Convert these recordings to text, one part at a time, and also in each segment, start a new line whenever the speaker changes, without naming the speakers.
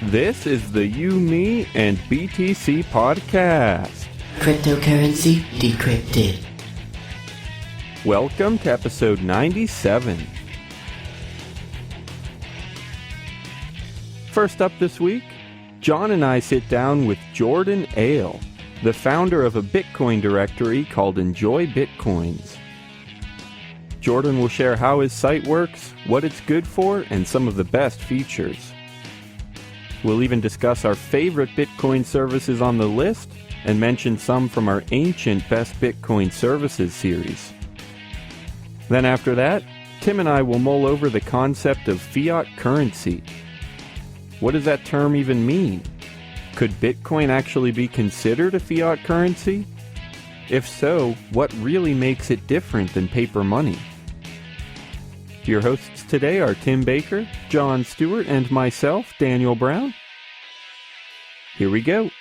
This is the You, Me, and BTC podcast.
Cryptocurrency decrypted.
Welcome to episode 97. First up this week, John and I sit down with Jordan Ale, the founder of a Bitcoin directory called Enjoy Bitcoins. Jordan will share how his site works, what it's good for, and some of the best features. We'll even discuss our favorite Bitcoin services on the list and mention some from our ancient Best Bitcoin Services series. Then after that, Tim and I will mull over the concept of fiat currency. What does that term even mean? Could Bitcoin actually be considered a fiat currency? If so, what really makes it different than paper money? Your hosts today are Tim Baker, John Stuart, and myself, Daniel Brown. Here we go.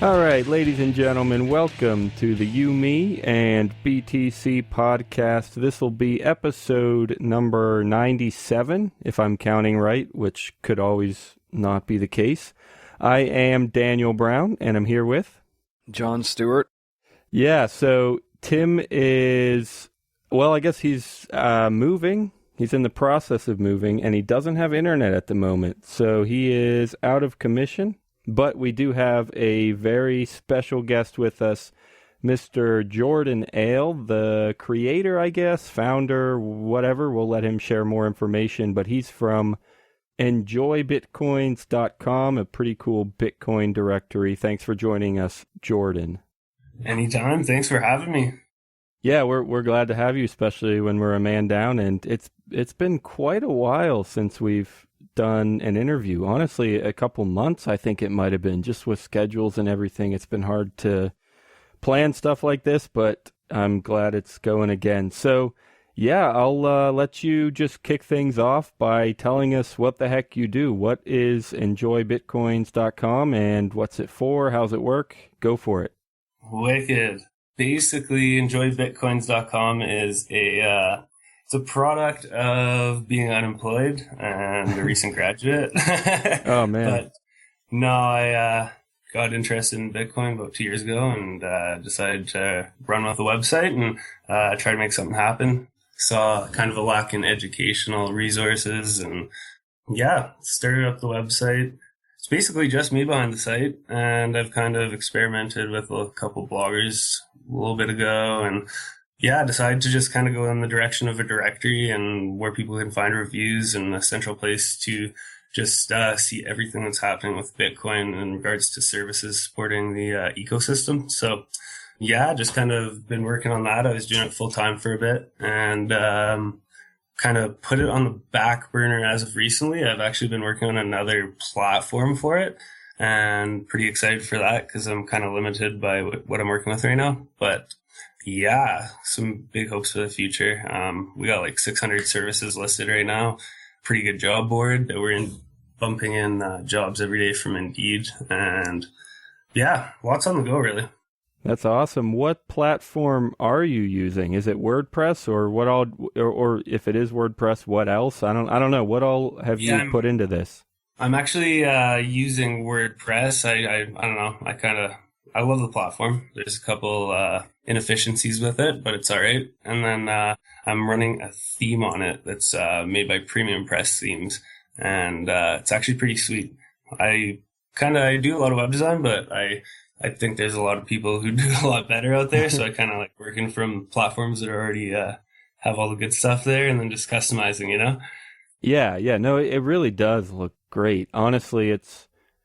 All right, ladies and gentlemen, welcome to the You, Me, and BTC podcast. This will be episode number 97, if I'm counting right, which could always not be the case. I am Daniel Brown, and I'm here with
John Stuart.
Yeah, so Tim is, well, I guess he's moving. He's in the process of moving, and he doesn't have internet at the moment, so he is out of commission. But we do have a very special guest with us, Mr. Jordan Ale, the creator, I guess, founder, whatever. We'll let him share more information, but he's from enjoybitcoins.com, a pretty cool Bitcoin directory. Thanks for joining us, Jordan.
Anytime. Thanks for having me.
Yeah, we're glad to have you, especially when we're a man down, and it's been quite a while since we've done an interview. Honestly, a couple months, I think it might have been, just with schedules and everything. It's been hard to plan stuff like this, but I'm glad it's going again. So, yeah, I'll let you just kick things off by telling us what the heck you do. What is enjoybitcoins.com and what's it for? How's it work? Go for it.
Wicked. Basically, enjoybitcoins.com is it's a product of being unemployed and a recent graduate.
Oh, man.
But no, I got interested in Bitcoin about 2 years ago and decided to run with the website and try to make something happen. Saw kind of a lack in educational resources and, yeah, started up the website. It's basically just me behind the site, and I've kind of experimented with a couple bloggers a little bit ago and yeah, decided to just kind of go in the direction of a directory and where people can find reviews and a central place to just see everything that's happening with Bitcoin in regards to services supporting the ecosystem. So yeah, just kind of been working on that. I was doing it full time for a bit and kind of put it on the back burner as of recently. I've actually been working on another platform for it and pretty excited for that because I'm kind of limited by what I'm working with right now. But yeah, some big hopes for the future. We got like 600 services listed right now. Pretty good job board that we're bumping in jobs every day from Indeed. And yeah, lots on the go, really.
That's awesome. What platform are you using? Is it WordPress or what all, or if it is WordPress, what else? I don't know. What all have you put into this?
I'm actually using WordPress. I don't know. I love the platform. There's a couple inefficiencies with it, but it's all right. And then I'm running a theme on it that's made by Premium Press Themes, and it's actually pretty sweet. I do a lot of web design, but I think there's a lot of people who do a lot better out there, so I kind of like working from platforms that already have all the good stuff there and then just customizing, you know?
Yeah. No, it really does look great. Honestly,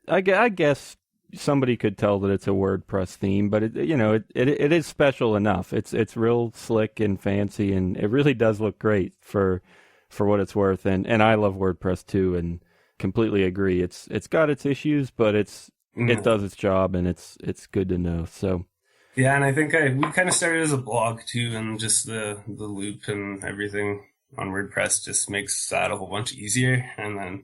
I guess somebody could tell that it's a WordPress theme, but it is special enough. It's real slick and fancy, and it really does look great for what it's worth. And I love WordPress too, and completely agree. It's got its issues, but it does its job, and it's good to know. So
yeah, and I think we kind of started as a blog too, and just the loop and everything on WordPress just makes that a whole bunch easier. And then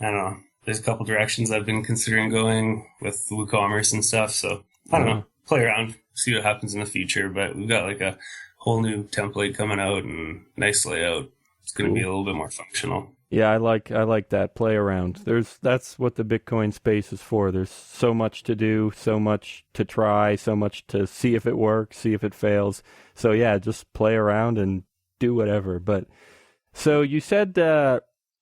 I don't know. There's a couple directions I've been considering going with WooCommerce and stuff. So I don't know, play around, see what happens in the future. But we've got like a whole new template coming out and nice layout. It's going to be a little bit more functional.
Yeah, I like that play around. That's what the Bitcoin space is for. There's so much to do, so much to try, so much to see if it works, see if it fails. So yeah, just play around and do whatever. But so you said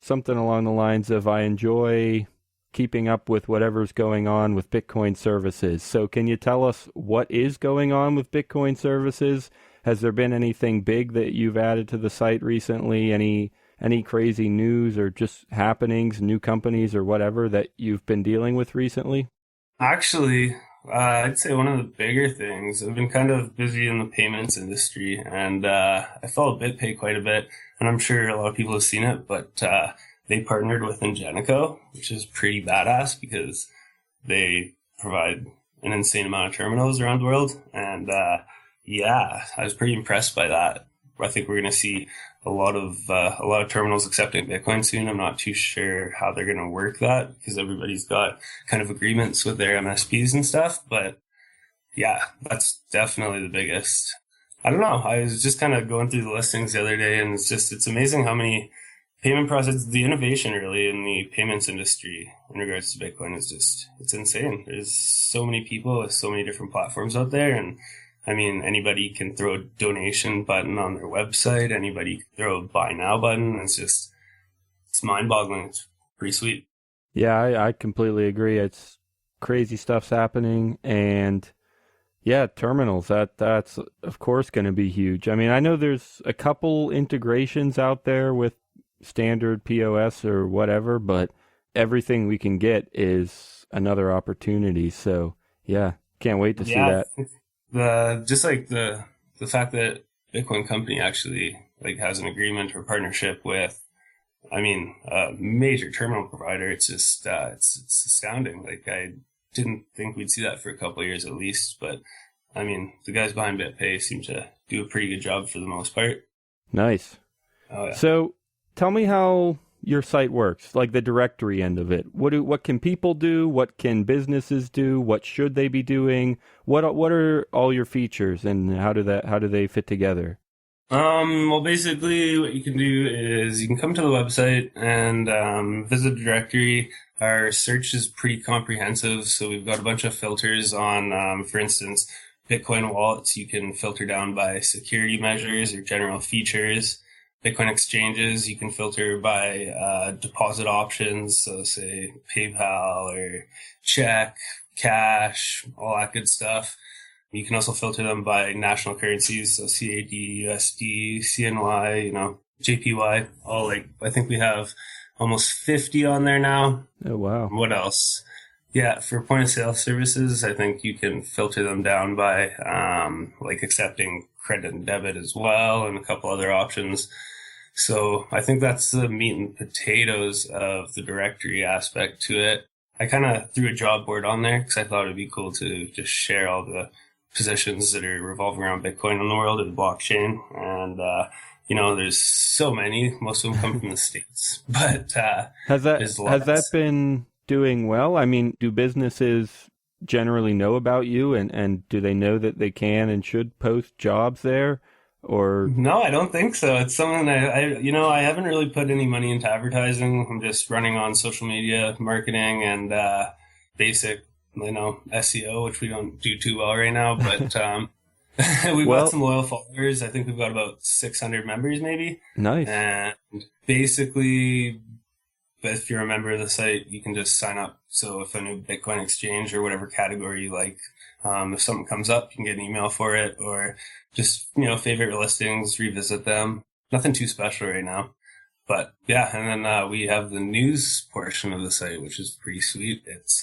something along the lines of, I enjoy keeping up with whatever's going on with Bitcoin services. So can you tell us what is going on with Bitcoin services? Has there been anything big that you've added to the site recently? Any crazy news or just happenings, new companies or whatever that you've been dealing with recently?
Actually, I'd say one of the bigger things, I've been kind of busy in the payments industry, and I follow BitPay quite a bit, and I'm sure a lot of people have seen it, but they partnered with Ingenico, which is pretty badass because they provide an insane amount of terminals around the world. And yeah, I was pretty impressed by that. I think we're going to see a lot of terminals accepting Bitcoin soon. I'm not too sure how they're going to work that because everybody's got kind of agreements with their MSPs and stuff. But yeah, that's definitely the biggest. I don't know. I was just kind of going through the listings the other day, and it's amazing how many payment processes, the innovation really in the payments industry in regards to Bitcoin is it's insane. There's so many people with so many different platforms out there. And I mean, anybody can throw a donation button on their website. Anybody can throw a buy now button. It's mind boggling. It's pretty sweet.
Yeah, I completely agree. It's crazy stuff's happening. And yeah, terminals, that's of course going to be huge. I mean, I know there's a couple integrations out there with standard POS or whatever, but everything we can get is another opportunity. So yeah, can't wait to see that.
The fact that Bitcoin company actually like has an agreement or partnership with, I mean, a major terminal provider, it's just it's astounding. Like I didn't think we'd see that for a couple of years at least, but I mean, the guys behind BitPay seem to do a pretty good job for the most part.
Nice.
Oh yeah.
So tell me how your site works, like the directory end of it. What can people do? What can businesses do? What should they be doing? What are all your features, and how do they fit together?
Well, basically what you can do is you can come to the website and visit the directory. Our search is pretty comprehensive, so we've got a bunch of filters on, for instance, Bitcoin wallets. You can filter down by security measures or general features. Bitcoin exchanges, you can filter by deposit options, so say PayPal or check, cash, all that good stuff. You can also filter them by national currencies, so CAD, USD, CNY, JPY, all I think we have almost 50 on there now.
Oh, wow.
What else? Yeah, for point of sale services, I think you can filter them down by accepting credit and debit as well, and a couple other options. So I think that's the meat and potatoes of the directory aspect to it. I kind of threw a job board on there because I thought it'd be cool to just share all the positions that are revolving around Bitcoin in the world or the blockchain. And, there's so many. Most of them come from the States. But
has that been doing well? I mean, do businesses generally know about you, and do they know that they can and should post jobs there? Or
no, I don't think so. It's something that I haven't really put any money into advertising. I'm just running on social media marketing and basic, SEO, which we don't do too well right now. But we've got some loyal followers. I think we've got about 600 members, maybe.
Nice.
And basically, if you're a member of the site, you can just sign up. So if a new Bitcoin exchange or whatever category you like, if something comes up, you can get an email for it, or just, favorite listings, revisit them. Nothing too special right now. But yeah, and then we have the news portion of the site, which is pretty sweet. It's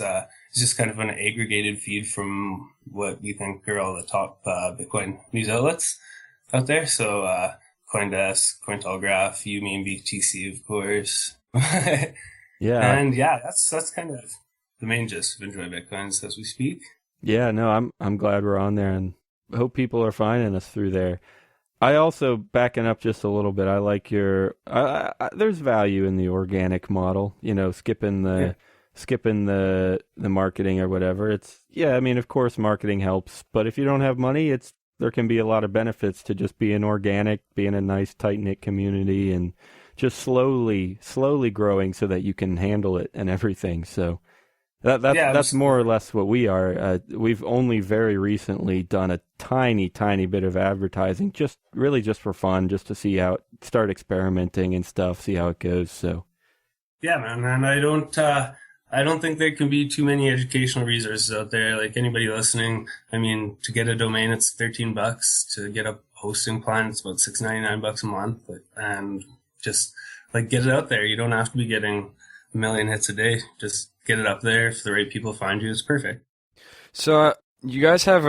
just kind of an aggregated feed from what we think are all the top Bitcoin news outlets out there. So CoinDesk, Cointelegraph, YMB, BTC, of course.
Yeah.
And yeah, that's kind of the main gist of Enjoy Bitcoins as we speak.
Yeah, no, I'm glad we're on there, and hope people are finding us through there. I also, backing up just a little bit, I like there's value in the organic model, skipping the skipping the marketing or whatever. I mean, of course marketing helps, but if you don't have money, there can be a lot of benefits to just being organic, being a nice tight-knit community, and just slowly growing so that you can handle it and everything. So that's more or less what we are. We've only very recently done a tiny bit of advertising, just for fun, just to start experimenting and stuff, see how it goes. So
yeah, man, and I don't think there can be too many educational resources out there. Like anybody listening, I mean, to get a domain, it's $13. To get a hosting plan, it's about $6.99 a month, and just like get it out there. You don't have to be getting a million hits a day. Just get it up there. If the right people find you, it's perfect.
So you guys have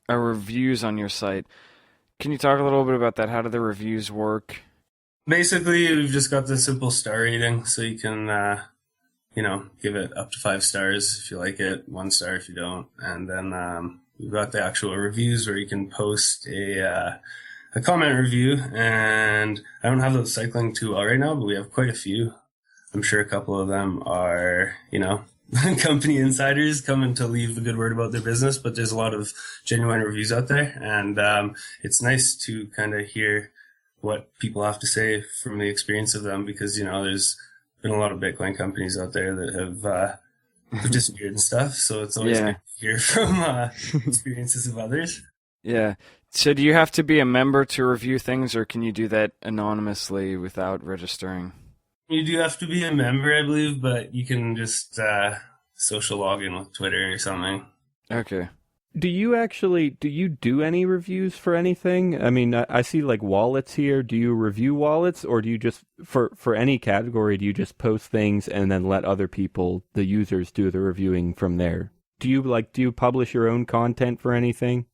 reviews on your site. Can you talk a little bit about that? How do the reviews work? Basically,
we've just got the simple star rating, so you can give it up to 5 stars if you like it, 1 star if you don't, and then we've got the actual reviews where you can post a comment review. And I don't have those cycling too well right now, but we have quite a few. I'm sure a couple of them are, company insiders coming to leave a good word about their business, but there's a lot of genuine reviews out there. And it's nice to kind of hear what people have to say from the experience of them, because, there's been a lot of Bitcoin companies out there that have disappeared and stuff. So it's always good to hear from experiences of others.
Yeah. So do you have to be a member to review things, or can you do that anonymously without registering?
You do have to be a member, I believe, but you can just social log in with Twitter or something.
Okay.
Do you do any reviews for anything? I mean, I see like wallets here. Do you review wallets, or do you just, for any category, do you just post things and then let other people, the users, do the reviewing from there? Do you publish your own content for anything?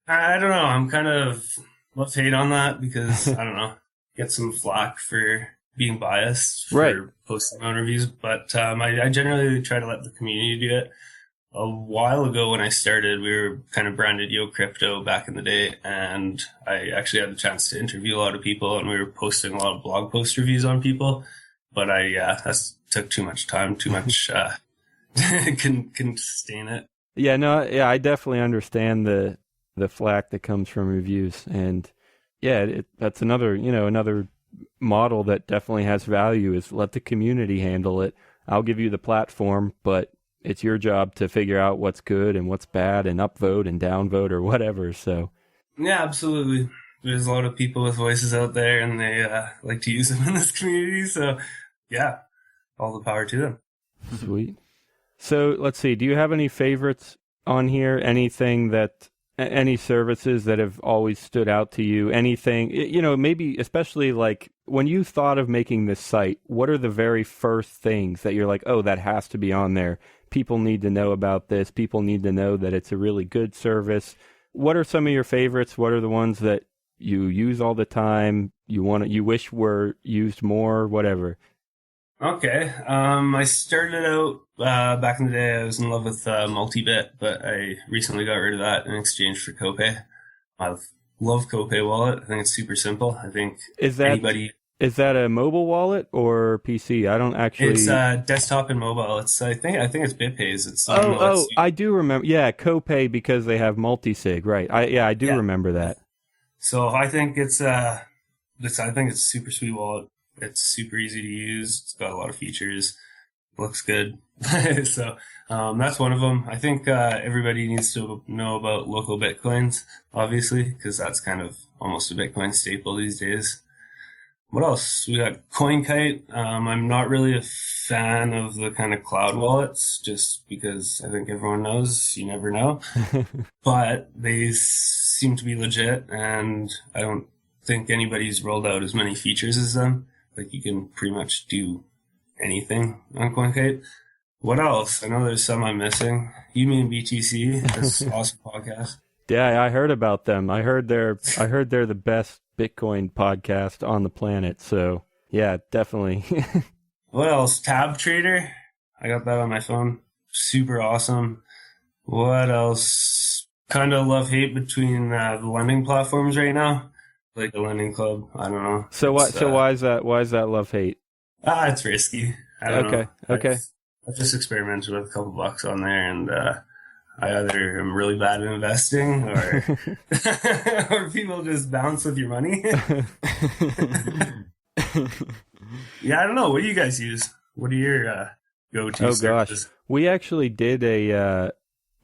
I don't know. I'm kind of love-hate on that because, I don't know, get some flack for being biased for posting my own reviews, but I generally try to let the community do it. A while ago when I started, we were kind of branded Yo Crypto back in the day, and I actually had the chance to interview a lot of people, and we were posting a lot of blog post reviews on people, but that took too much time, too much, couldn't sustain it.
I definitely understand the flack that comes from reviews, and that's another model that definitely has value, is let the community handle it. I'll give you the platform, but it's your job to figure out what's good and what's bad and upvote and downvote or whatever. So
yeah, absolutely. There's a lot of people with voices out there, and they like to use them in this community. So yeah, all the power to them.
Sweet. So let's see. Do you have any favorites on here? Any services that have always stood out to you? Anything, maybe especially like when you thought of making this site, what are the very first things that you're like, oh, that has to be on there? People need to know about this. People need to know that it's a really good service. What are some of your favorites? What are the ones that you use all the time? You wish were used more, whatever.
Okay. I started out back in the day. I was in love with multi-bit, but I recently got rid of that in exchange for Copay. I love Copay Wallet. I think it's super simple. I think
is that a mobile wallet or PC? I don't actually.
It's desktop and mobile. I think it's BitPay's. It's
I do remember. Yeah, Copay, because they have multi-sig, right? I do remember that.
So I think it's a super sweet wallet. It's super easy to use. It's got a lot of features. Looks good. So that's one of them. I think everybody needs to know about local Bitcoins, obviously, because that's kind of almost a Bitcoin staple these days. What else? We got CoinKite. I'm not really a fan of the kind of cloud wallets, just because I think everyone knows you never know. But they seem to be legit, and I don't think anybody's rolled out as many features as them. Like, you can pretty much do anything on CoinKite. What else? I know there's some I'm missing. You mean BTC? This awesome podcast.
Yeah, I heard about them. I heard they're the best Bitcoin podcast on the planet. So yeah, definitely.
What else? Tab Trader. I got that on my phone. Super awesome. What else? Kind of love-hate between the lending platforms right now. Like the lending club. I don't know.
So why is that love-hate?
It's risky. I don't know.
Okay.
I've just experimented with a couple bucks on there, and I either am really bad at investing, or or people just bounce with your money. Yeah, I don't know. What do you guys use? What are your go-to services?
Gosh, we actually did a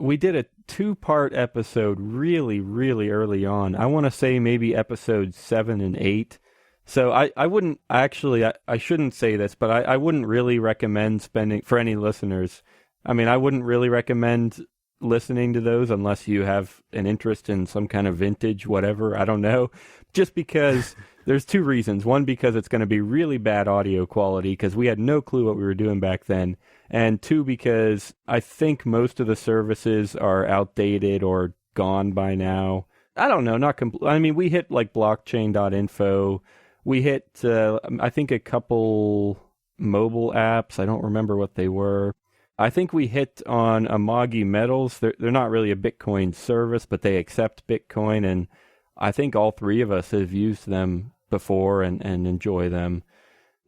2-part episode really, really early on. I want to say maybe episodes 7 and 8. So I wouldn't actually, I shouldn't say this, but I wouldn't really recommend spending, for any listeners, I mean, I wouldn't really recommend listening to those unless you have an interest in some kind of vintage, whatever, I don't know. Just because there's 2 reasons. One, because it's going to be really bad audio quality because we had no clue what we were doing back then. And 2, because I think most of the services are outdated or gone by now. I don't know, I mean, we hit like blockchain.info. We hit, I think, a couple mobile apps. I don't remember what they were. I think we hit on Amagi Metals. They're not really a Bitcoin service, but they accept Bitcoin. And I think all 3 of us have used them before and enjoy them.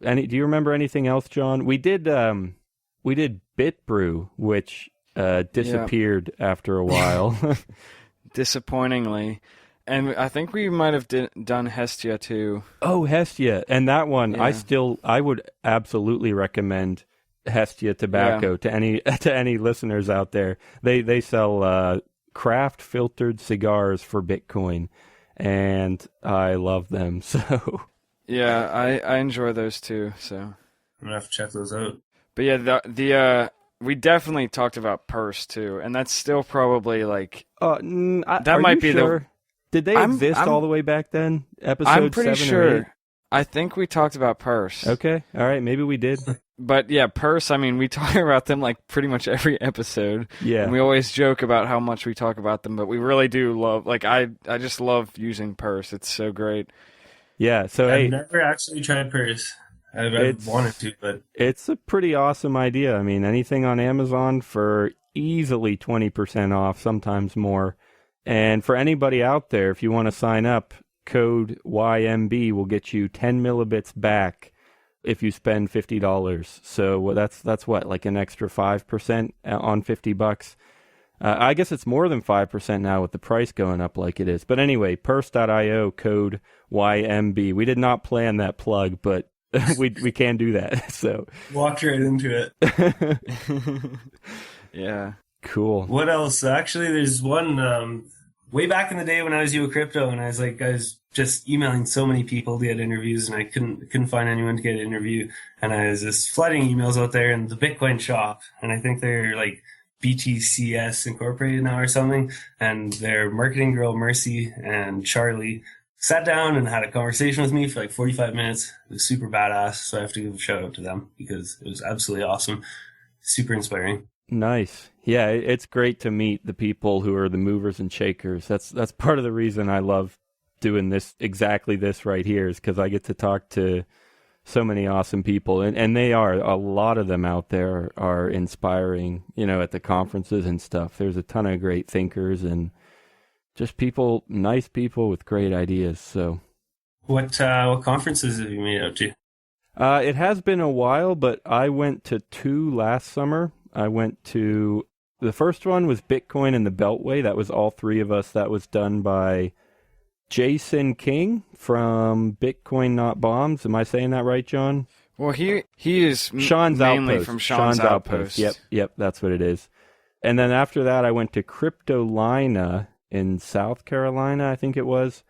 Do you remember anything else, John? We did BitBrew, which disappeared after a while.
Disappointingly. And I think we might have done Hestia too.
Oh, Hestia. And that one, yeah. I would absolutely recommend Hestia tobacco to any listeners out there. They sell craft filtered cigars for Bitcoin, and I love them. So
yeah, I enjoy those too. So
I'm gonna have to check those out.
But yeah, we definitely talked about Purse too, and that's still probably like
that might be sure? Did they exist all the way back then? Episode
I'm pretty
7
sure.
or 8?
I think we talked about Purse.
Okay, all right, maybe we did.
But yeah, Purse, I mean, we talk about them like pretty much every episode.
Yeah.
And we always joke about how much we talk about them, but we really do love, like, I just love using Purse. It's so great.
Yeah, so
I've never actually tried Purse. I've wanted to, but
it's a pretty awesome idea. I mean, anything on Amazon for easily 20% off, sometimes more. And for anybody out there, if you want to sign up, code YMB will get you 10 millibits back if you spend $50. So that's what, like an extra 5% on $50. I guess it's more than 5% now with the price going up like it is. But anyway, purse.io, code YMB. We did not plan that plug, but we can do that. So
walked right into it.
Yeah.
Cool.
What else? Actually, there's one way back in the day when I was U of Crypto, and I was just emailing so many people to get interviews, and I couldn't find anyone to get an interview, and I was just flooding emails out there in the Bitcoin shop, and I think they're like BTCS Incorporated now or something, and their marketing girl Mercy and Charlie sat down and had a conversation with me for like 45 minutes. It was super badass, so I have to give a shout out to them because it was absolutely awesome, super inspiring.
Nice. Yeah, it's great to meet the people who are the movers and shakers. That's part of the reason I love doing exactly this right here, is because I get to talk to so many awesome people, and they are, a lot of them out there are inspiring, at the conferences and stuff. There's a ton of great thinkers and just nice people with great ideas. So
what conferences have you made it out to?
It has been a while, but I went to 2 last summer. I went to, the first one was Bitcoin and the Beltway. That was all 3 of us. That was done by Jason King from Bitcoin Not Bombs. Am I saying that right, John?
Well, he is
Sean's
mainly
Outpost.
from Sean's Outpost.
Yep, that's what it is. And then after that, I went to Cryptolina in South Carolina, I think it was.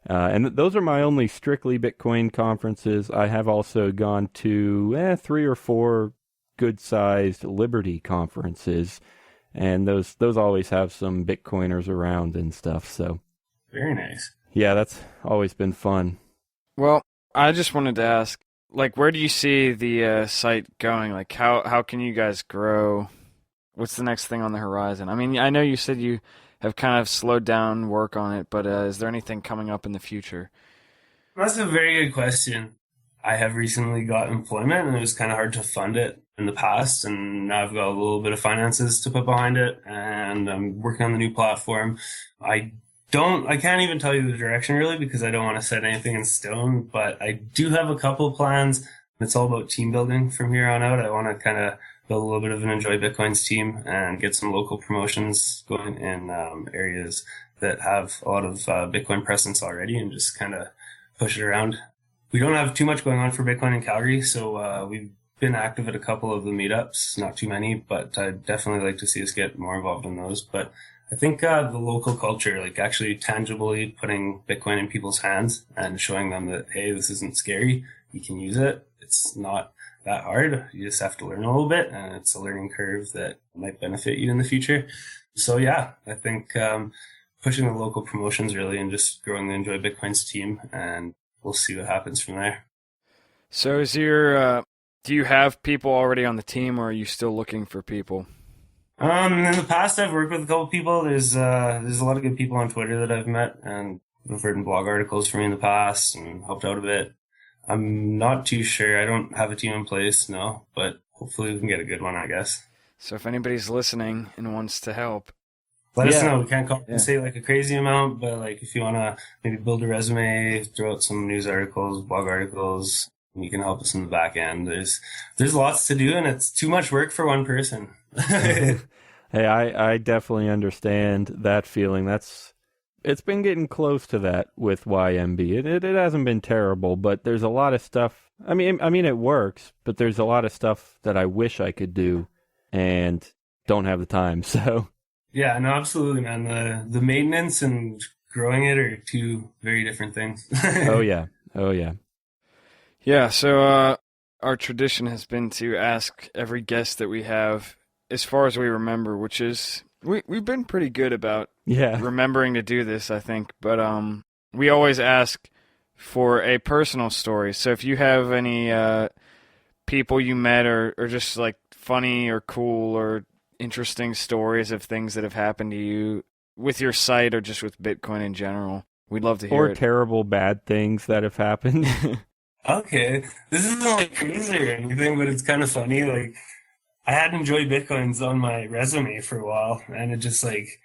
And those are my only strictly Bitcoin conferences. I have also gone to 3 or 4 good-sized Liberty conferences, and those always have some Bitcoiners around and stuff. So
very nice.
Yeah, that's always been fun.
Well, I just wanted to ask, like, where do you see the site going? Like, how can you guys grow? What's the next thing on the horizon? I mean, I know you said you have kind of slowed down work on it, but is there anything coming up in the future?
That's a very good question. I have recently got employment, and it was kind of hard to fund it in the past, and now I've got a little bit of finances to put behind it, and I'm working on the new platform. I can't even tell you the direction really, because I don't want to set anything in stone, but I do have a couple of plans. It's all about team building from here on out. I want to kind of build a little bit of an Enjoy Bitcoins team and get some local promotions going in areas that have a lot of Bitcoin presence already, and just kind of push it around. We don't have too much going on for Bitcoin in Calgary, so we've been active at a couple of the meetups, not too many, but I'd definitely like to see us get more involved in those. But I think the local culture, like actually tangibly putting Bitcoin in people's hands and showing them that, hey, this isn't scary, you can use it. It's not that hard. You just have to learn a little bit, and it's a learning curve that might benefit you in the future. So yeah, I think pushing the local promotions really, and just growing the Enjoy Bitcoins team, and we'll see what happens from there.
So is your do you have people already on the team, or are you still looking for people?
In the past, I've worked with a couple people. There's a lot of good people on Twitter that I've met, and have written blog articles for me in the past and helped out a bit. I'm not too sure. I don't have a team in place, no, but hopefully we can get a good one, I guess.
So if anybody's listening and wants to help,
let us know. We can't compensate like a crazy amount, but like if you want to maybe build a resume, throw out some news articles, blog articles, you can help us in the back end. There's lots to do, and it's too much work for one person.
Hey, I definitely understand that feeling. It's been getting close to that with YMB. It hasn't been terrible, but there's a lot of stuff. I mean, it works, but there's a lot of stuff that I wish I could do and don't have the time. So
yeah, no, absolutely, man. The maintenance and growing it are two very different things.
Oh yeah.
Yeah, so our tradition has been to ask every guest that we have, as far as we remember, which is we've been pretty good about remembering to do this, I think. But we always ask for a personal story. So if you have any people you met or just like funny or cool or interesting stories of things that have happened to you with your site or just with Bitcoin in general, we'd love to hear it.
Or terrible bad things that have happened.
Okay, this isn't like crazy or anything, but it's kind of funny. Like, I had Enjoy Bitcoins on my resume for a while, and it just like,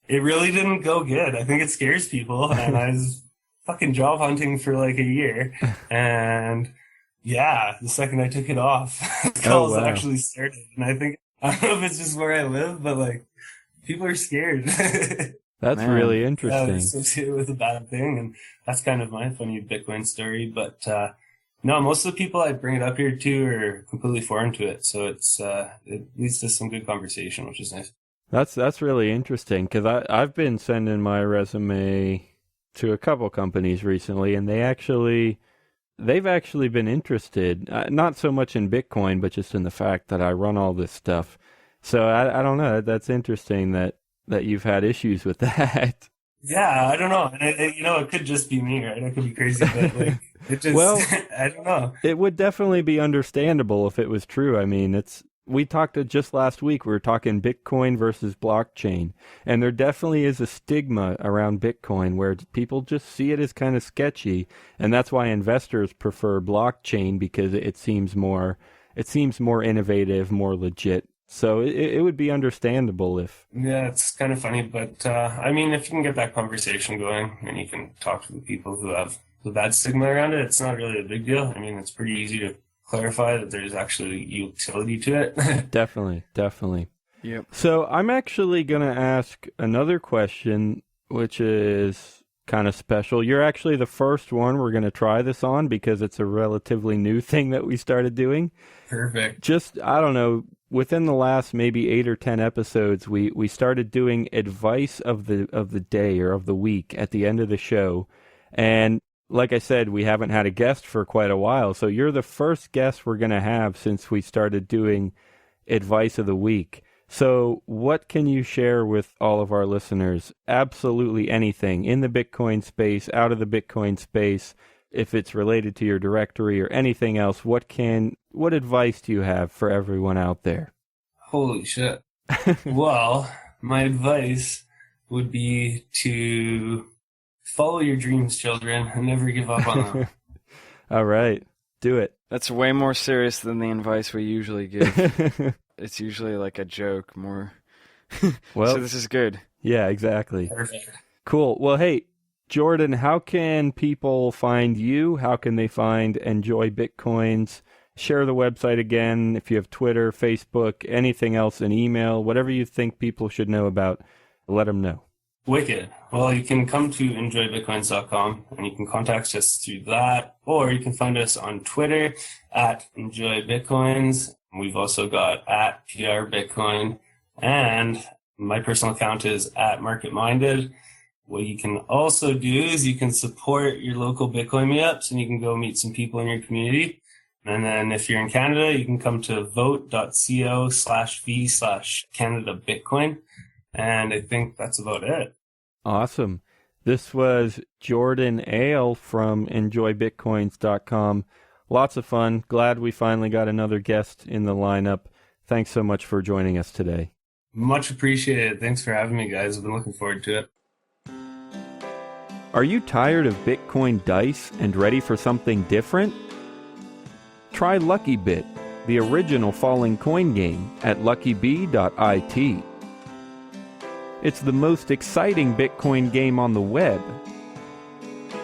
it really didn't go good. I think it scares people, and I was fucking job hunting for like a year, and yeah, the second I took it off, calls actually started, and I don't know if it's just where I live, but like, people are scared.
That's really interesting.
Yeah, associated with a bad thing, and that's kind of my funny Bitcoin story. But no, most of the people I bring it up here to are completely foreign to it, so it leads to some good conversation, which is nice.
That's really interesting, because I've been sending my resume to a couple companies recently, and they've actually been interested, not so much in Bitcoin, but just in the fact that I run all this stuff. So I don't know. That's interesting that you've had issues with that.
Yeah, I don't know. And it could just be me, right? I could be crazy, but like, it just, well, I don't know.
It would definitely be understandable if it was true. I mean, we talked just last week, we were talking Bitcoin versus blockchain, and there definitely is a stigma around Bitcoin where people just see it as kind of sketchy, and that's why investors prefer blockchain, because it seems more innovative, more legit. So it would be understandable if...
Yeah, it's kind of funny, but I mean, if you can get that conversation going and you can talk to the people who have the bad stigma around it, it's not really a big deal. I mean, it's pretty easy to clarify that there's actually utility to it.
Definitely.
Yep.
So I'm actually going to ask another question, which is kind of special. You're actually the first one we're going to try this on, because it's a relatively new thing that we started doing.
Perfect.
Just, I don't know, within the last maybe 8 or 10 episodes, we started doing advice of the day or of the week at the end of the show. And like I said, we haven't had a guest for quite a while. So you're the first guest we're going to have since we started doing advice of the week. So what can you share with all of our listeners? Absolutely anything in the Bitcoin space, out of the Bitcoin space. If it's related to your directory or anything else, what advice do you have for everyone out there?
Holy shit. Well, my advice would be to follow your dreams, children, and never give up on them.
All right. Do it.
That's way more serious than the advice we usually give. It's usually like a joke more. Well, so this is good.
Yeah, exactly.
Perfect.
Cool. Well, hey, Jordan, how can people find you? How can they find Enjoy Bitcoins? share the website again. If you have Twitter, Facebook, anything else, an email, whatever you think people should know about, let them know.
Wicked. Well, you can come to enjoybitcoins.com and you can contact us through that, or you can find us on Twitter at enjoybitcoins. We've also got at PRBitcoin, and my personal account is at marketminded. What you can also do is you can support your local Bitcoin meetups and you can go meet some people in your community. And then if you're in Canada, you can come to vote.co/v/Canada Bitcoin. And I think that's about it.
Awesome. This was Jordan Ale from enjoybitcoins.com. Lots of fun. Glad we finally got another guest in the lineup. Thanks so much for joining us today.
Much appreciated. Thanks for having me, guys. I've been looking forward to it.
Are you tired of Bitcoin dice and ready for something different? Try LuckyBit, the original falling coin game, at luckybee.it. It's the most exciting Bitcoin game on the web.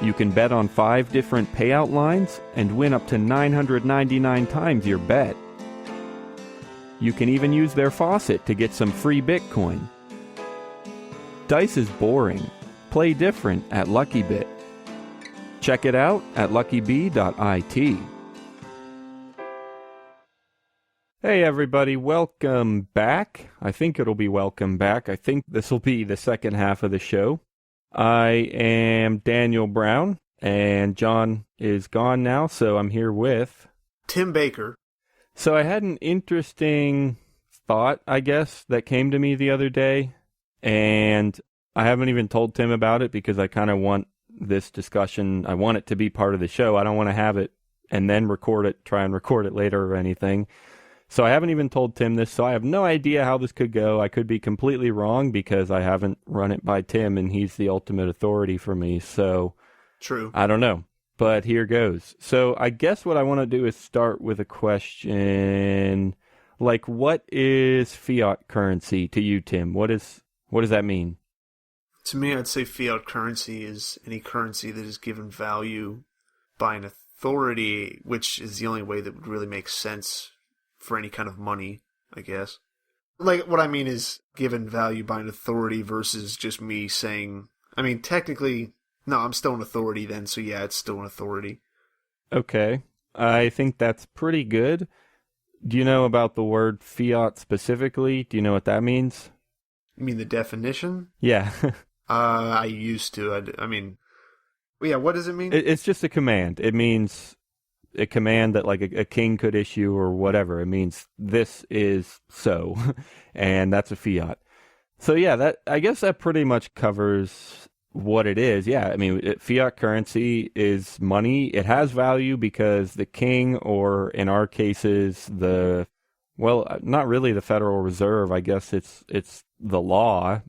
You can bet on 5 different payout lines and win up to 999 times your bet. You can even use their faucet to get some free Bitcoin. Dice is boring. Play different at LuckyBit. Check it out at luckybee.it. Hey everybody, welcome back. I think it'll be welcome back. I think this will be the second half of the show. I am Daniel Brown, and John is gone now, so I'm here with
Tim Baker.
So I had an interesting thought, I guess, that came to me the other day, and I haven't even told Tim about it because I kind of want this discussion, I want it to be part of the show. I don't want to have it and then try and record it later or anything. So I haven't even told Tim this, so I have no idea how this could go. I could be completely wrong because I haven't run it by Tim, and he's the ultimate authority for me. So
True.
I don't know, but here goes. So I guess what I want to do is start with a question, like, what is fiat currency to you, Tim? What does that mean?
To me, I'd say fiat currency is any currency that is given value by an authority, which is the only way that would really make sense for any kind of money, I guess. Like, what I mean is given value by an authority versus just me saying, I mean, technically, no, I'm still an authority then, so yeah, it's still an authority.
Okay. I think that's pretty good. Do you know about the word fiat specifically? Do you know what that means?
You mean the definition?
Yeah.
I used to. I mean, yeah, what does it mean?
It's just a command. It means a command that like a king could issue or whatever. It means this is so, and that's a fiat. So yeah, I guess that pretty much covers what it is. Yeah, I mean, fiat currency is money. It has value because the king, or in our cases, not really the Federal Reserve. I guess it's the law.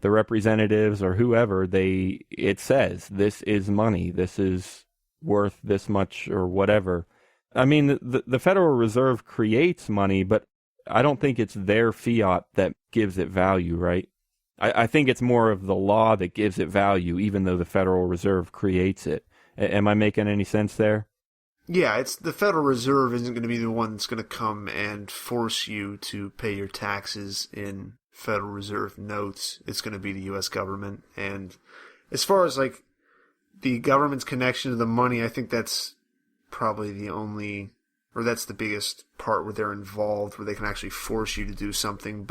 The representatives or whoever, it says this is money. This is worth this much or whatever. I mean, the Federal Reserve creates money, but I don't think it's their fiat that gives it value, right? I think it's more of the law that gives it value, even though the Federal Reserve creates it. Am I making any sense there?
Yeah, it's the Federal Reserve isn't going to be the one that's going to come and force you to pay your taxes in Federal Reserve notes. It's going to be the U.S. government. And as far as like the government's connection to the money, I think that's probably that's the biggest part where they're involved, where they can actually force you to do something.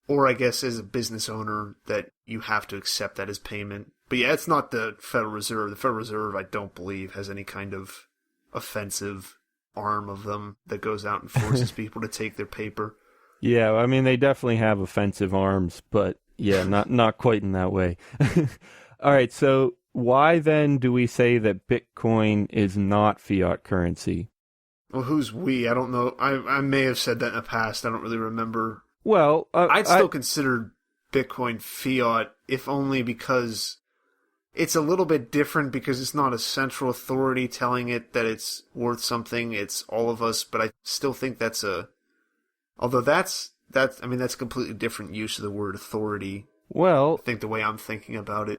Or I guess as a business owner that you have to accept that as payment. But yeah, it's not the Federal Reserve. The Federal Reserve, I don't believe, has any kind of offensive arm of them that goes out and forces people to take their paper.
Yeah, I mean, they definitely have offensive arms, but yeah, not quite in that way. All right, so why then do we say that Bitcoin is not fiat currency?
Well, who's we? I don't know. I may have said that in the past. I don't really remember.
Well,
I'd still consider Bitcoin fiat, if only because it's a little bit different because it's not a central authority telling it that it's worth something. It's all of us, but I still think although that's a completely different use of the word authority.
Well,
I think the way I'm thinking about it.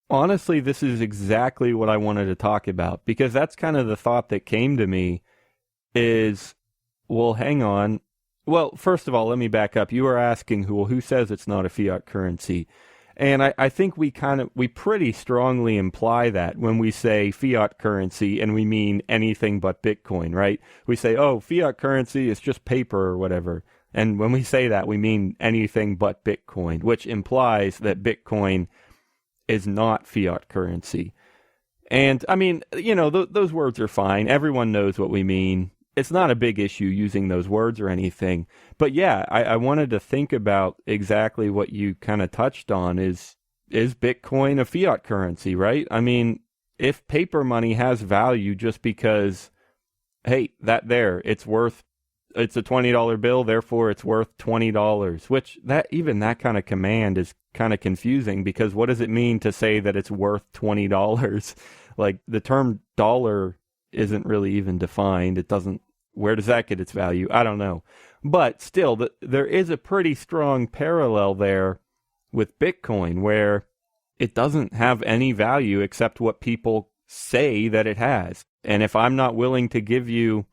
Honestly, this is exactly what I wanted to talk about, because that's kind of the thought that came to me. is, well, hang on. Well, first of all, let me back up. You were asking who says it's not a fiat currency. And I think we pretty strongly imply that when we say fiat currency and we mean anything but Bitcoin, right? We say, oh, fiat currency is just paper or whatever. And when we say that, we mean anything but Bitcoin, which implies that Bitcoin is not fiat currency. And I mean, those words are fine. Everyone knows what we mean. It's not a big issue using those words or anything. But yeah, I wanted to think about exactly what you kind of touched on is Bitcoin a fiat currency, right? I mean, if paper money has value just because, hey, it's a $20 bill, therefore it's worth $20, which that kind of command is kind of confusing because what does it mean to say that it's worth $20? Like the term dollar isn't really even defined. Where does that get its value? I don't know. But still, there is a pretty strong parallel there with Bitcoin where it doesn't have any value except what people say that it has. And if I'm not willing to give you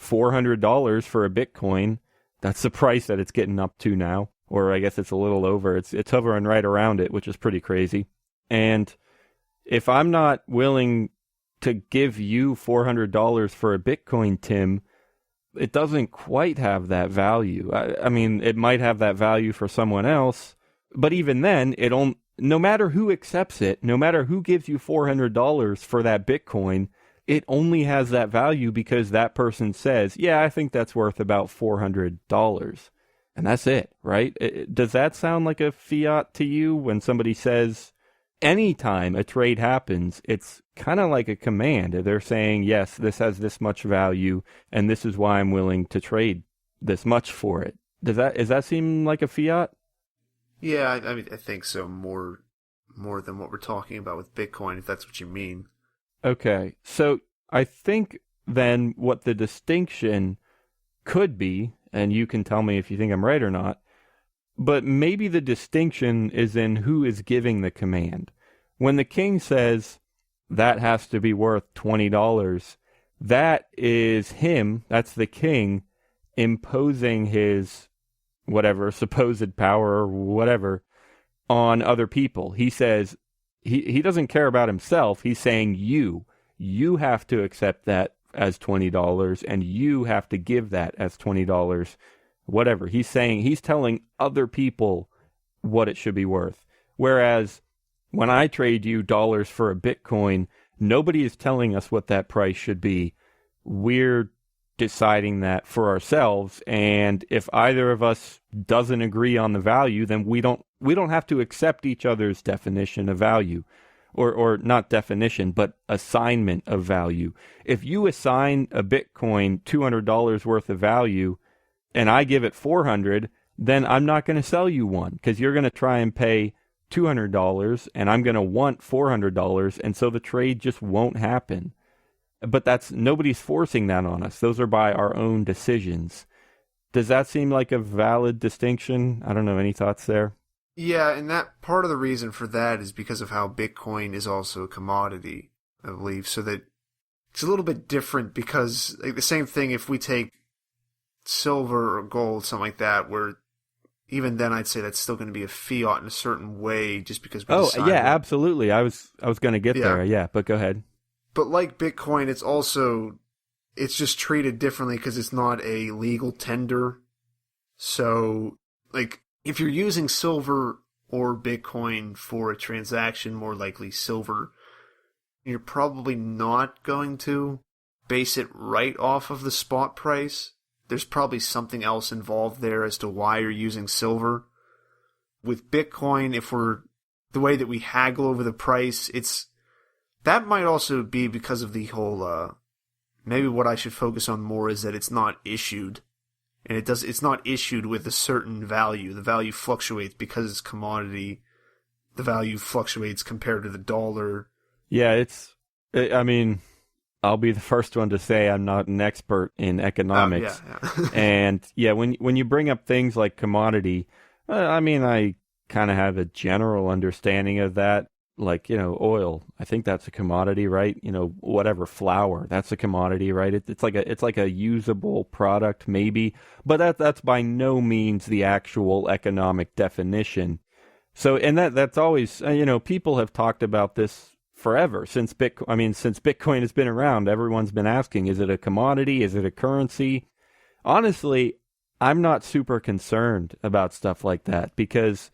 $400 for a Bitcoin, that's the price that it's getting up to now. Or I guess it's a little over. It's hovering right around it, which is pretty crazy. And if I'm not willing to give you $400 for a Bitcoin, Tim, it doesn't quite have that value. I mean, it might have that value for someone else, but even then, no matter who accepts it, no matter who gives you $400 for that Bitcoin, it only has that value because that person says, yeah, I think that's worth about $400. And that's it, right? Does that sound like a fiat to you when somebody says, anytime a trade happens, it's kind of like a command. They're saying, yes, this has this much value, and this is why I'm willing to trade this much for it. Does that seem like a fiat?
Yeah, I mean, I think so. More than what we're talking about with Bitcoin, if that's what you mean.
Okay, so I think then what the distinction could be, and you can tell me if you think I'm right or not, but maybe the distinction is in who is giving the command. When the king says that has to be worth $20, that is him, that's the king, imposing his whatever, supposed power or whatever on other people. He says, he doesn't care about himself. He's saying you have to accept that as $20 and you have to give that as $20. Whatever. He's telling other people what it should be worth. Whereas when I trade you dollars for a Bitcoin, nobody is telling us what that price should be. We're deciding that for ourselves. And if either of us doesn't agree on the value, then we don't have to accept each other's definition of value. Or not definition, but assignment of value. If you assign a Bitcoin $200 worth of value, and I give it $400, then I'm not going to sell you one because you're going to try and pay $200 and I'm going to want $400, and so the trade just won't happen. But nobody's forcing that on us. Those are by our own decisions. Does that seem like a valid distinction? I don't know. Any thoughts there?
Yeah, and that part of the reason for that is because of how Bitcoin is also a commodity, I believe. So that it's a little bit different because like the same thing if we take silver or gold, something like that, where even then I'd say that's still going to be a fiat in a certain way just because we
yeah, absolutely. I was going to get there. Yeah, but go ahead.
But like Bitcoin, it's just treated differently because it's not a legal tender. So like if you're using silver or Bitcoin for a transaction, more likely silver, you're probably not going to base it right off of the spot price. There's probably something else involved there as to why you're using silver. With Bitcoin, the way that we haggle over the price, that might also be because of the whole, maybe what I should focus on more is that it's not issued. And it's not issued with a certain value. The value fluctuates because it's commodity. The value fluctuates compared to the dollar.
Yeah, I mean, I'll be the first one to say I'm not an expert in economics.
Yeah.
And yeah, when you bring up things like commodity, I mean, I kind of have a general understanding of that. like, oil. I think that's a commodity, right? Whatever, flour, that's a commodity, right? It's like a usable product, maybe, but that's by no means the actual economic definition. So, and that's always, people have talked about this forever since Bitcoin has been around. Everyone's been asking, is it a commodity? Is it a currency? Honestly, I'm not super concerned about stuff like that because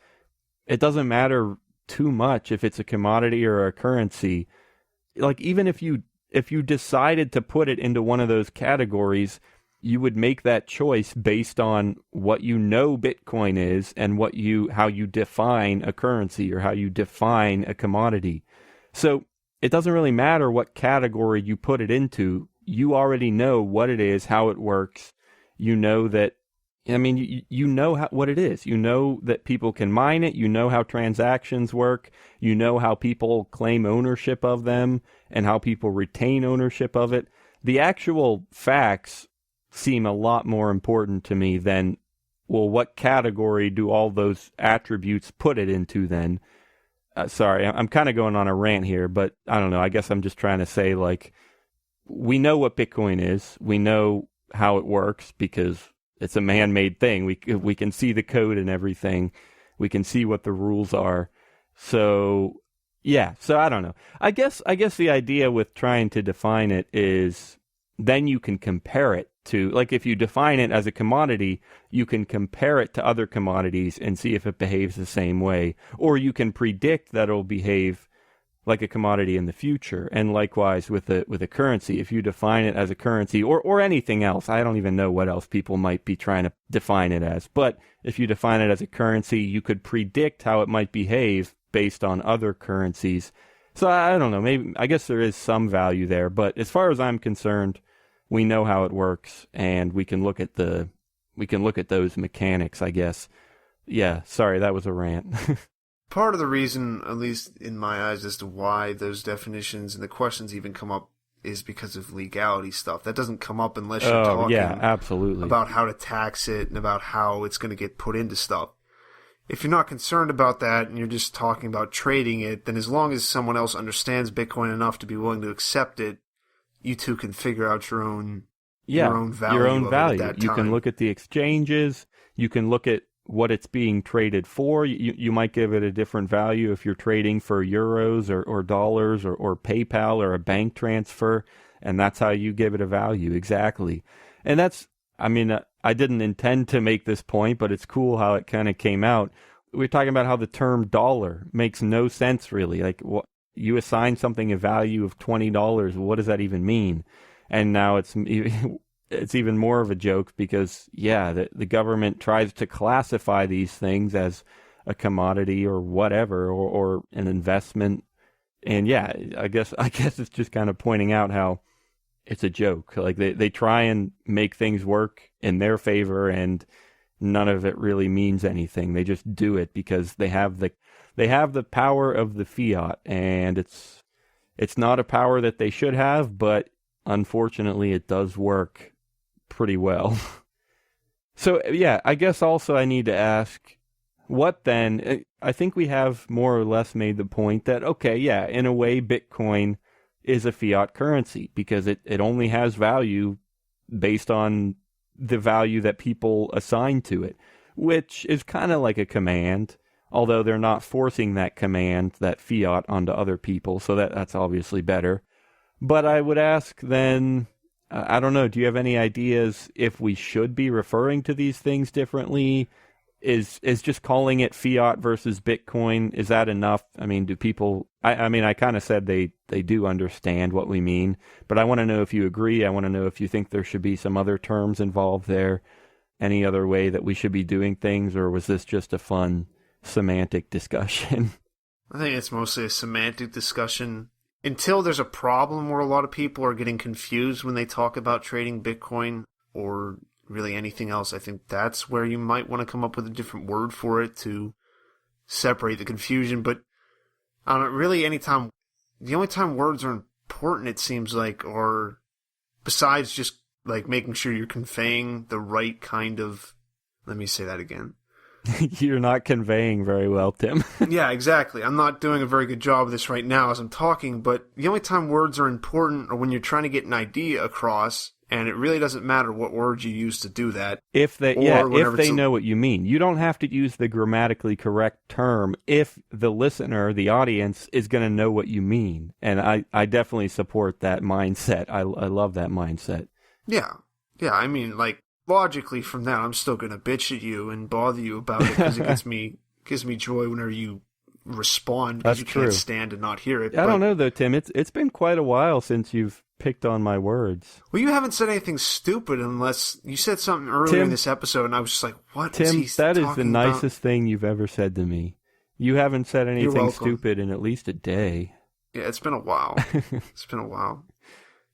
it doesn't matter too much if it's a commodity or a currency. Like, even if you decided to put it into one of those categories, you would make that choice based on what Bitcoin is and how you define a currency or how you define a commodity. So it doesn't really matter what category you put it into. You already know what it is, how it works. You know that, you know what it is. You know that people can mine it. You know how transactions work. You know how people claim ownership of them and how people retain ownership of it. The actual facts seem a lot more important to me than, well, what category do all those attributes put it into then? Sorry, I'm kind of going on a rant here, but I don't know. I guess I'm just trying to say, like, we know what Bitcoin is. We know how it works because it's a man-made thing. We can see the code and everything. We can see what the rules are. So, yeah. So I don't know. I guess the idea with trying to define it is then you can compare it to, like, if you define it as a commodity, you can compare it to other commodities and see if it behaves the same way. Or you can predict that it'll behave like a commodity in the future. And likewise with a currency, if you define it as a currency or anything else, I don't even know what else people might be trying to define it as. But if you define it as a currency, you could predict how it might behave based on other currencies. So I don't know, maybe, I guess there is some value there, but as far as I'm concerned, we know how it works and we can look at those mechanics, I guess. Yeah, sorry, that was a rant.
Part of the reason, at least in my eyes, as to why those definitions and the questions even come up is because of legality stuff. That doesn't come up unless you're talking
absolutely.
about how to tax it and about how it's going to get put into stuff. If you're not concerned about that and you're just talking about trading it, then as long as someone else understands Bitcoin enough to be willing to accept it, you two can figure out your own value.
Your own value.
At that
you
time.
Can look at the exchanges. You can look at what it's being traded for. You might give it a different value if you're trading for euros or dollars or PayPal or a bank transfer, and that's how you give it a value, exactly. And that's, I didn't intend to make this point, but it's cool how it kind of came out. We're talking about how the term dollar makes no sense, really. Like, you assign something a value of $20, what does that even mean? And now it's even more of a joke because, the government tries to classify these things as a commodity or whatever, or an investment. And I guess it's just kind of pointing out how it's a joke. Like, they try and make things work in their favor and none of it really means anything. They just do it because they have the power of the fiat, and it's not a power that they should have, but unfortunately it does work pretty well. So I guess also I need to ask, what then? I think we have more or less made the point that, in a way Bitcoin is a fiat currency because it only has value based on the value that people assign to it, which is kind of like a command, although they're not forcing that command, that fiat, onto other people, so that's obviously better. But I would ask then, I don't know, do you have any ideas if we should be referring to these things differently? Is just calling it fiat versus Bitcoin, is that enough? Do people, I kind of said they do understand what we mean, but I want to know if you agree. I want to know if you think there should be some other terms involved there, any other way that we should be doing things, or was this just a fun semantic discussion?
I think it's mostly a semantic discussion. Until there's a problem where a lot of people are getting confused when they talk about trading Bitcoin or really anything else, I think that's where you might want to come up with a different word for it to separate the confusion. But I don't really, the only time words are important, it seems like, or besides just like making sure you're conveying the right kind of, let me say that again.
You're not conveying very well, Tim.
Yeah, exactly. I'm not doing a very good job of this right now as I'm talking, but the only time words are important are when you're trying to get an idea across, and it really doesn't matter what words you use to do that.
If they know what you mean. You don't have to use the grammatically correct term if the listener, the audience, is going to know what you mean. And I definitely support that mindset. I love that mindset.
Yeah. Yeah, I mean, like, logically from that, I'm still going to bitch at you and bother you about it because it gives me joy whenever you respond because you can't stand to not hear it.
I don't know, though, Tim. It's been quite a while since you've picked on my words.
Well, you haven't said anything stupid unless you said something earlier in this episode, and I was just like, what is he
Tim, that is the nicest
about?
thing you've ever said to me. You haven't said anything stupid in at least a day.
Yeah, it's been a while. It's been a while.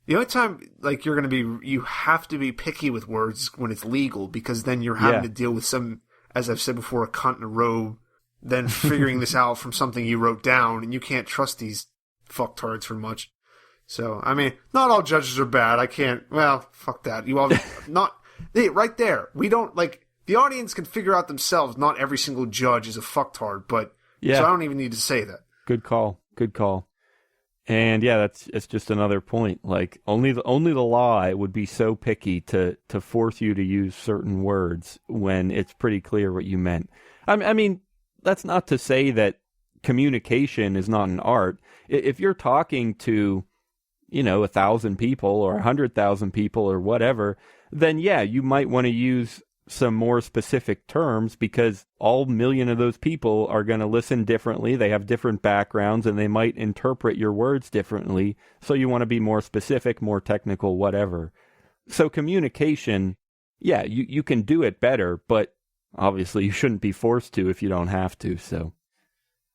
The only time, like, you have to be picky with words when it's legal, because then you're having to deal with some, as I've said before, a cunt in a robe, then figuring this out from something you wrote down, and you can't trust these fucktards for much. So, I mean, not all judges are bad. I can't, well, fuck that. You all, right there. We don't, like, the audience can figure out themselves, not every single judge is a fucktard, but, so I don't even need to say that.
Good call. And yeah, it's just another point. Like only the law would be so picky to force you to use certain words when it's pretty clear what you meant. I mean, that's not to say that communication is not an art. If you're talking to, 1,000 people or 100,000 people or whatever, then yeah, you might want to use some more specific terms because all million of those people are going to listen differently. They have different backgrounds and they might interpret your words differently. So you want to be more specific, more technical, whatever. So communication, yeah, you can do it better, but obviously you shouldn't be forced to if you don't have to. So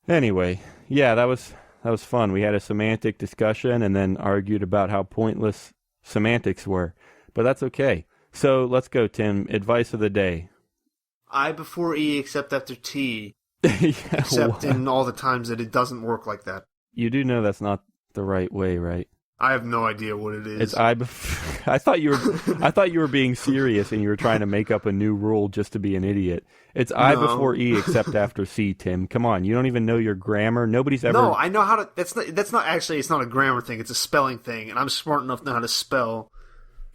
anyway, yeah, that was fun. We had a semantic discussion and then argued about how pointless semantics were, but that's okay. So let's go, Tim. Advice of the day.
I before E except after T. Except in all the times that it doesn't work like that.
You do know that's not the right way, right?
I have no idea what it is.
It's I thought you were being serious and you were trying to make up a new rule just to be an idiot. It's I before E except after C, Tim. Come on, you don't even know your grammar. Nobody's ever.
No, I know how to. That's not actually. It's not a grammar thing. It's a spelling thing, and I'm smart enough to know how to spell.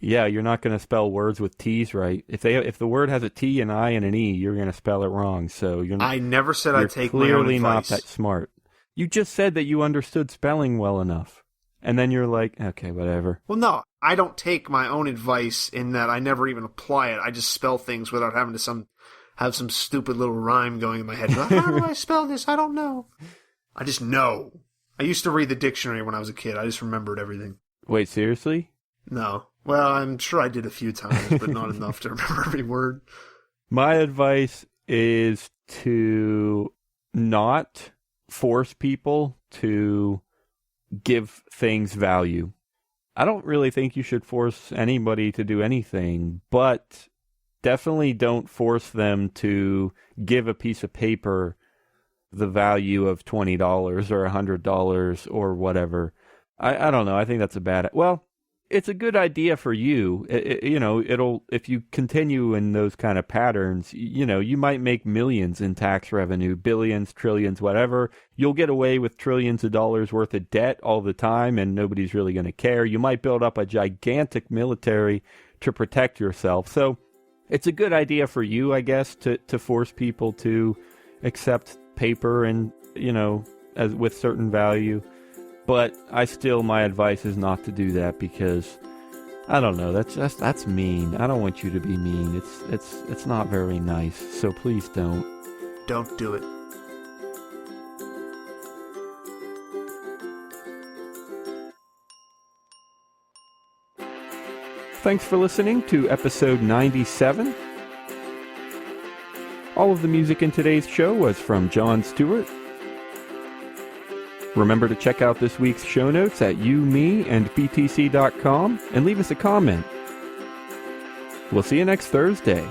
Yeah, you're not going to spell words with T's right. If the word has a T, an I, and an E, you're going to spell it wrong. So you're.
I never said I'd take my own
clearly
advice.
Not that smart. You just said that you understood spelling well enough, and then you're like, okay, whatever.
Well, no, I don't take my own advice in that I never even apply it. I just spell things without having to have some stupid little rhyme going in my head. Like, how do I spell this? I don't know. I just know. I used to read the dictionary when I was a kid. I just remembered everything.
Wait, seriously?
No. Well, I'm sure I did a few times, but not enough to remember every word.
My advice is to not force people to give things value. I don't really think you should force anybody to do anything, but definitely don't force them to give a piece of paper the value of $20 or $100 or whatever. I don't know. I think that's a bad... Well, it's a good idea for you. It'll if you continue in those kind of patterns, you might make millions in tax revenue, billions, trillions, whatever. You'll get away with trillions of dollars worth of debt all the time and nobody's really going to care. You might build up a gigantic military to protect yourself. So it's a good idea for you, I guess, to force people to accept paper and, as with certain value. But my advice is not to do that because, I don't know, that's mean. I don't want you to be mean. It's not very nice. So please don't.
Don't do it.
Thanks for listening to episode 97. All of the music in today's show was from John Stuart. Remember to check out this week's show notes at youmeandbtc.com and leave us a comment. We'll see you next Thursday.